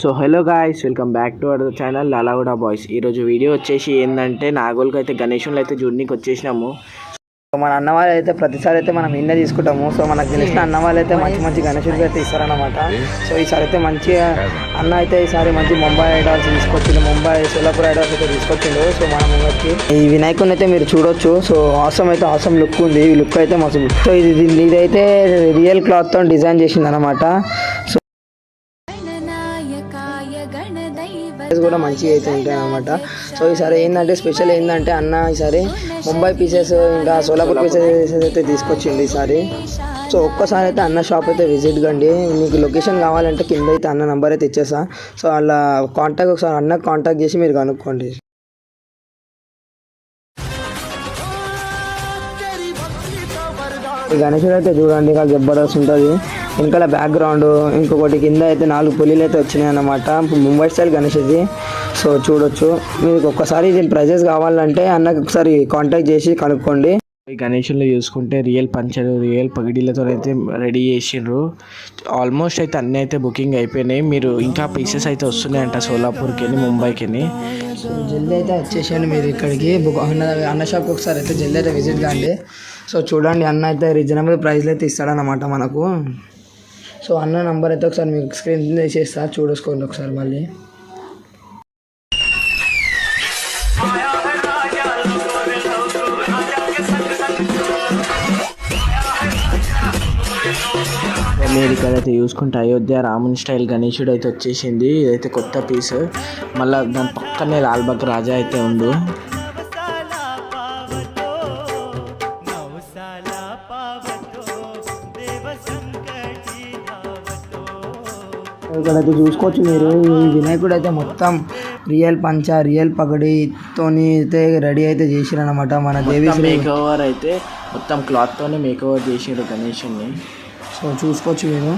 So hello guys, welcome back to our channel Lalaguda boys. ఈరోజు video వచ్చేసి ఏంటంటే నాగోల్కి అయితే గణేషులు అయితే జూడ్నీకి వచ్చేసినాము. సో మన అన్న వాళ్ళు అయితే ప్రతిసారి అయితే మనం ఇన్నే తీసుకుంటాము. సో మనకు తెలిసిన అన్న వాళ్ళు అయితే మంచి మంచి గణేశుడికి అయితే ఇస్తారనమాట. సో ఈసారి అయితే మంచిగా అన్న అయితే ఈసారి మంచి ముంబై ఐడాల్స్ తీసుకొచ్చిండు, ముంబై సోలాపూర్ ఐడాల్స్ అయితే తీసుకొచ్చిండు. సో మన ముంగకి ఈ వినాయకుడిని అయితే మీరు చూడొచ్చు. సో ఆసమ్ అయితే ఆసమ్ లుక్ ఉంది, ఈ లుక్ అయితే మస్తు. సో ఇదైతే రియల్ క్లాత్తో డిజైన్ చేసింది అనమాట. సో కూడా మంచిగా అయితే ఉంటాయి అనమాట. సో ఈసారి ఏంటంటే స్పెషల్ ఏంటంటే అన్న ఈసారి ముంబై పీసెస్ ఇంకా సోలాపూర్ పీసెస్ అయితే తీసుకొచ్చింది ఈసారి. సో ఒక్కసారి అయితే అన్న షాప్ అయితే విజిట్ కండి. మీకు లొకేషన్ కావాలంటే కింద అయితే అన్న నెంబర్ అయితే ఇచ్చేసా. సో అలా కాంటాక్ట్ ఒకసారి అన్న కాంటాక్ట్ చేసి మీరు కనుక్కోండి. ఈ గణేశుడు అయితే చూడండి, ఇక జబర్దస్త్ ఉంటుంది. వెనకాల బ్యాక్గ్రౌండ్ ఇంకొకటి కింద అయితే 4 పులీలు అయితే వచ్చినాయి అన్నమాట. ముంబై స్టైల్ గణేష్ ఇది. సో చూడొచ్చు. మీకు ఒక్కసారి దీని ప్రైజెస్ కావాలంటే అన్నకి ఒకసారి కాంటాక్ట్ చేసి కనుక్కోండి. ఈ గణేషుల్లో చూసుకుంటే రియల్ పంచలు, రియల్ పగిడీలతో అయితే రెడీ చేసిండ్రు. ఆల్మోస్ట్ అయితే అన్నీ అయితే బుకింగ్ అయిపోయినాయి. మీరు ఇంకా పీసెస్ అయితే వస్తున్నాయంట సోలాపూర్కి, ముంబైకి. సో జల్దీ అయితే వచ్చేసాను మీరు ఇక్కడికి. అన్న షాప్కి ఒకసారి అయితే జల్దీ అయితే విజిట్ కాండి. సో చూడండి, అన్న అయితే రీజనబుల్ ప్రైస్లో అయితే ఇస్తాడనమాట మనకు. సో అన్న నంబర్ అయితే ఒకసారి మీకు స్క్రీన్ చేసేస్తా, చూసుకోండి ఒకసారి మళ్ళీ. మీరు ఇక్కడ అయితే చూసుకుంటే అయోధ్య రాముని స్టైల్ గణేశుడు అయితే వచ్చేసింది. ఇదైతే కొత్త పీస్. మళ్ళీ దాని పక్కనే లాల్బాగ్ రాజా అయితే ఉండు. ఇక్కడైతే చూసుకోవచ్చు మీరు. ఈ వినాయకుడు అయితే మొత్తం రియల్ పంచ, రియల్ పగడితోని అయితే రెడీ అయితే చేసిరనమాట. మన దేవి మేక్ ఓవర్ అయితే మొత్తం క్లాత్తోనే మేక్ ఓవర్ చేసిరు గణేషుని. సో చూసుకోవచ్చు మీరు.